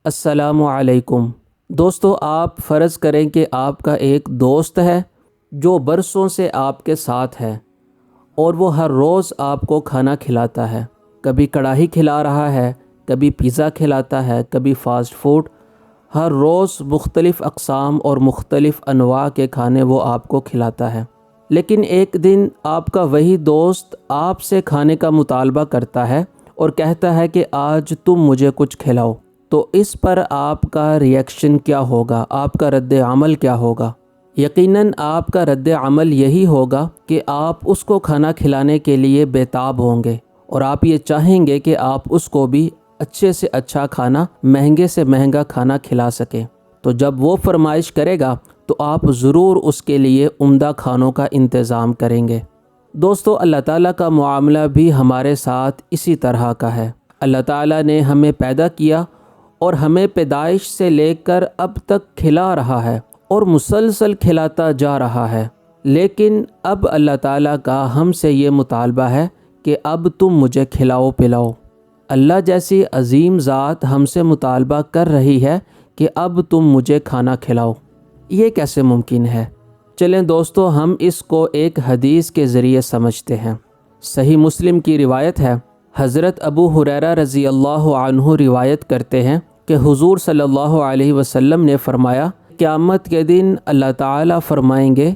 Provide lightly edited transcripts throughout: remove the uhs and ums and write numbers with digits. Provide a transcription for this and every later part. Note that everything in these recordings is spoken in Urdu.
السلام علیکم دوستو، آپ فرض کریں کہ آپ کا ایک دوست ہے جو برسوں سے آپ کے ساتھ ہے اور وہ ہر روز آپ کو کھانا کھلاتا ہے۔ کبھی کڑاہی کھلا رہا ہے، کبھی پیزا کھلاتا ہے، کبھی فاسٹ فوڈ۔ ہر روز مختلف اقسام اور مختلف انواع کے کھانے وہ آپ کو کھلاتا ہے۔ لیکن ایک دن آپ کا وہی دوست آپ سے کھانے کا مطالبہ کرتا ہے اور کہتا ہے کہ آج تم مجھے کچھ کھلاؤ۔ تو اس پر آپ کا ریئیکشن کیا ہوگا؟ آپ کا رد عمل کیا ہوگا؟ یقیناً آپ کا رد عمل یہی ہوگا کہ آپ اس کو کھانا کھلانے کے لیے بےتاب ہوں گے اور آپ یہ چاہیں گے کہ آپ اس کو بھی اچھے سے اچھا کھانا، مہنگے سے مہنگا کھانا کھلا سکیں۔ تو جب وہ فرمائش کرے گا تو آپ ضرور اس کے لیے عمدہ کھانوں کا انتظام کریں گے۔ دوستو، اللہ تعالیٰ کا معاملہ بھی ہمارے ساتھ اسی طرح کا ہے۔ اللہ تعالیٰ نے ہمیں پیدا کیا اور ہمیں پیدائش سے لے کر اب تک کھلا رہا ہے اور مسلسل کھلاتا جا رہا ہے، لیکن اب اللہ تعالیٰ کا ہم سے یہ مطالبہ ہے کہ اب تم مجھے کھلاؤ پلاؤ۔ اللہ جیسی عظیم ذات ہم سے مطالبہ کر رہی ہے کہ اب تم مجھے کھانا کھلاؤ۔ یہ کیسے ممکن ہے؟ چلیں دوستو، ہم اس کو ایک حدیث کے ذریعے سمجھتے ہیں۔ صحیح مسلم کی روایت ہے، حضرت ابو ہریرہ رضی اللہ عنہ روایت کرتے ہیں کہ حضور صلی اللہ علیہ وسلم نے فرمایا، قیامت کے دن اللہ تعالیٰ فرمائیں گے،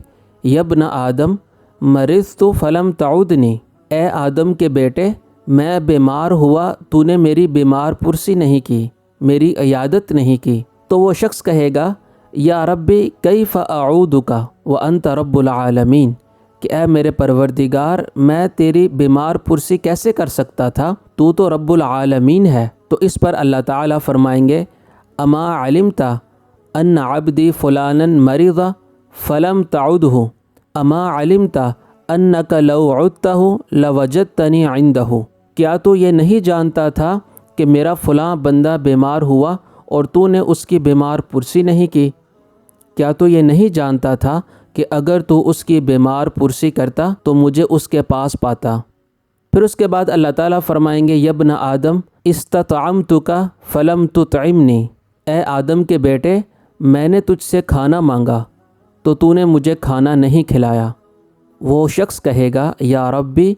یا ابن آدم مرضت فلم تعودنی، اے آدم کے بیٹے، میں بیمار ہوا، تو نے میری بیمار پرسی نہیں کی، میری عیادت نہیں کی۔ تو وہ شخص کہے گا، یا ربی کیف اعودک وانت رب العالمین، کہ اے میرے پروردگار، میں تیری بیمار پرسی کیسے کر سکتا تھا، تو رب العالمین ہے۔ تو اس پر اللہ تعالیٰ فرمائیں گے، اما علمت ان عبدی فلانا مرض فلم تعودہ، اما علمت انک لو عدتہ لوجدتنی عندہ، کیا تو یہ نہیں جانتا تھا کہ میرا فلاں بندہ بیمار ہوا اور تو نے اس کی بیمار پرسی نہیں کی؟ کیا تو یہ نہیں جانتا تھا کہ اگر تو اس کی بیمار پرسی کرتا تو مجھے اس کے پاس پاتا؟ پھر اس کے بعد اللہ تعالیٰ فرمائیں گے، یا ابن آدم استطعمتک فلم تطعمنی، اے آدم کے بیٹے، میں نے تجھ سے کھانا مانگا تو نے مجھے کھانا نہیں کھلایا۔ وہ شخص کہے گا، یا ربی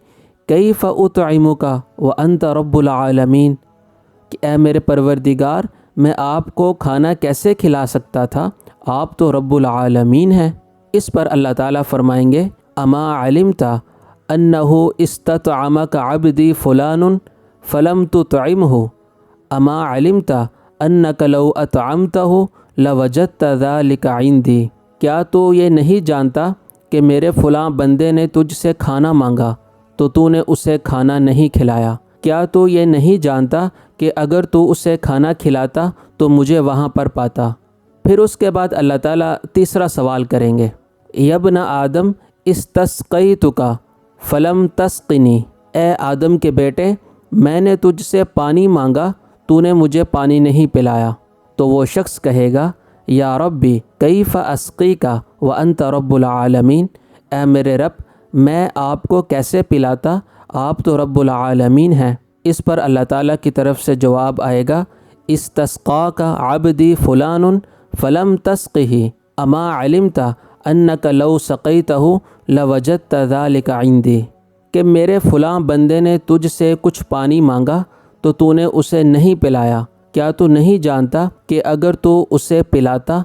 کیف اطعمک وانت رب العالمین، کہ اے میرے پروردگار، میں آپ کو کھانا کیسے کھلا سکتا تھا، آپ تو رب العالمین ہیں۔ اس پر اللہ تعالیٰ فرمائیں گے، اما علمت انہ استطعمک عبدی فلان فلم تطعمہ، اما علمت انک لو اطعمتہ لوجدت ذلک عندی، کیا تو یہ نہیں جانتا کہ میرے فلاں بندے نے تجھ سے کھانا مانگا تو نے اسے کھانا نہیں کھلایا؟ کیا تو یہ نہیں جانتا کہ اگر تو اسے کھانا کھلاتا تو مجھے وہاں پر پاتا؟ پھر اس کے بعد اللہ تعالیٰ تیسرا سوال کریں گے، یا ابن آدم استسقیتک فلم تسقنی، اے آدم کے بیٹے، میں نے تجھ سے پانی مانگا تو نے مجھے پانی نہیں پلایا۔ تو وہ شخص کہے گا، یا ربی کیف اسقیک وانت رب العالمین، اے میرے رب، میں آپ کو کیسے پلاتا، آپ تو رب العالمین ہیں۔ اس پر اللہ تعالیٰ کی طرف سے جواب آئے گا، استسقاک عبدی فلان فلم تسقہ، اما علمت انک لو سقیتہ لوجدت ذلک عندی، کہ میرے فلاں بندے نے تجھ سے کچھ پانی مانگا تو نے اسے نہیں پلایا، کیا تو نہیں جانتا کہ اگر تو اسے پلاتا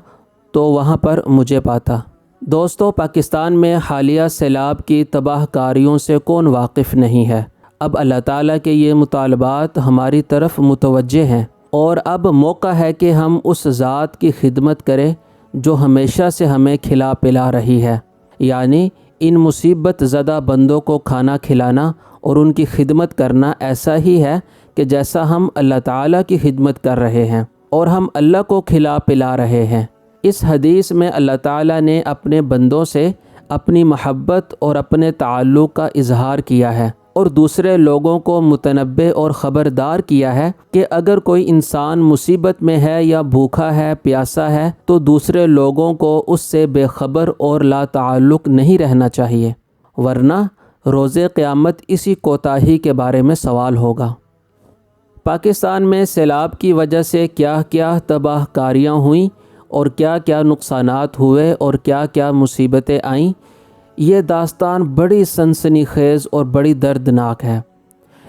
تو وہاں پر مجھے پاتا؟ دوستو، پاکستان میں حالیہ سیلاب کی تباہ کاریوں سے کون واقف نہیں ہے؟ اب اللہ تعالیٰ کے یہ مطالبات ہماری طرف متوجہ ہیں اور اب موقع ہے کہ ہم اس ذات کی خدمت کریں جو ہمیشہ سے ہمیں کھلا پلا رہی ہے، یعنی ان مصیبت زدہ بندوں کو کھانا کھلانا اور ان کی خدمت کرنا ایسا ہی ہے کہ جیسا ہم اللہ تعالیٰ کی خدمت کر رہے ہیں اور ہم اللہ کو کھلا پلا رہے ہیں۔ اس حدیث میں اللہ تعالیٰ نے اپنے بندوں سے اپنی محبت اور اپنے تعلق کا اظہار کیا ہے اور دوسرے لوگوں کو متنبہ اور خبردار کیا ہے کہ اگر کوئی انسان مصیبت میں ہے یا بھوکا ہے، پیاسا ہے، تو دوسرے لوگوں کو اس سے بے خبر اور لا تعلق نہیں رہنا چاہیے، ورنہ روز قیامت اسی کوتاہی کے بارے میں سوال ہوگا۔ پاکستان میں سیلاب کی وجہ سے کیا کیا تباہ کاریاں ہوئیں اور کیا کیا نقصانات ہوئے اور کیا کیا مصیبتیں آئیں، یہ داستان بڑی سنسنی خیز اور بڑی دردناک ہے۔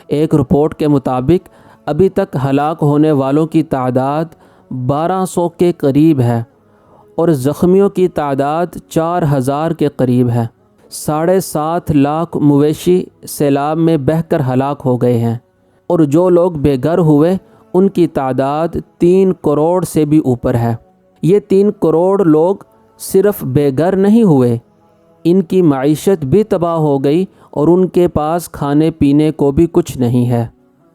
ایک رپورٹ کے مطابق ابھی تک ہلاک ہونے والوں کی تعداد 1200 کے قریب ہے اور زخمیوں کی تعداد 4000 کے قریب ہے۔ 7.5 لاکھ مویشی سیلاب میں بہہ کر ہلاک ہو گئے ہیں اور جو لوگ بے گھر ہوئے ان کی تعداد 3 کروڑ سے بھی اوپر ہے۔ یہ 3 کروڑ لوگ صرف بے گھر نہیں ہوئے، ان کی معیشت بھی تباہ ہو گئی اور ان کے پاس کھانے پینے کو بھی کچھ نہیں ہے،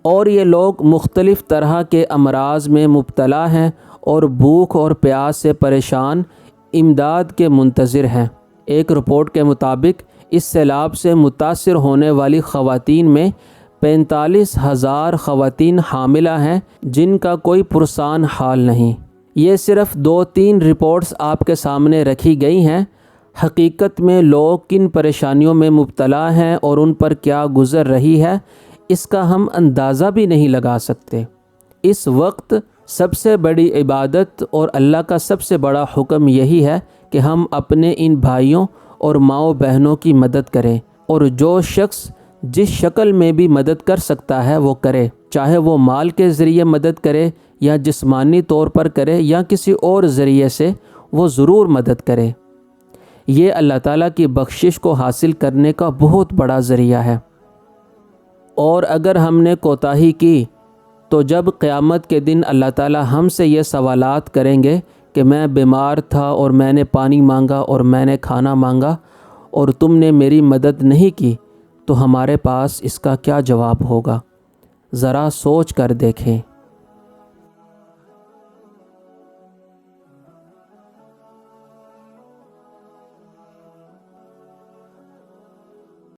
اور یہ لوگ مختلف طرح کے امراض میں مبتلا ہیں اور بھوک اور پیاس سے پریشان امداد کے منتظر ہیں۔ ایک رپورٹ کے مطابق اس سیلاب سے متاثر ہونے والی خواتین میں 45,000 خواتین حاملہ ہیں جن کا کوئی پرسان حال نہیں۔ یہ صرف 2-3 رپورٹس آپ کے سامنے رکھی گئی ہیں، حقیقت میں لوگ کن پریشانیوں میں مبتلا ہیں اور ان پر کیا گزر رہی ہے اس کا ہم اندازہ بھی نہیں لگا سکتے۔ اس وقت سب سے بڑی عبادت اور اللہ کا سب سے بڑا حکم یہی ہے کہ ہم اپنے ان بھائیوں اور ماؤں بہنوں کی مدد کریں، اور جو شخص جس شکل میں بھی مدد کر سکتا ہے وہ کرے، چاہے وہ مال کے ذریعے مدد کرے یا جسمانی طور پر کرے یا کسی اور ذریعے سے، وہ ضرور مدد کرے۔ یہ اللہ تعالیٰ کی بخشش کو حاصل کرنے کا بہت بڑا ذریعہ ہے۔ اور اگر ہم نے کوتاہی کی تو جب قیامت کے دن اللہ تعالیٰ ہم سے یہ سوالات کریں گے کہ میں بیمار تھا اور میں نے پانی مانگا اور میں نے کھانا مانگا اور تم نے میری مدد نہیں کی، تو ہمارے پاس اس کا کیا جواب ہوگا؟ ذرا سوچ کر دیکھیں۔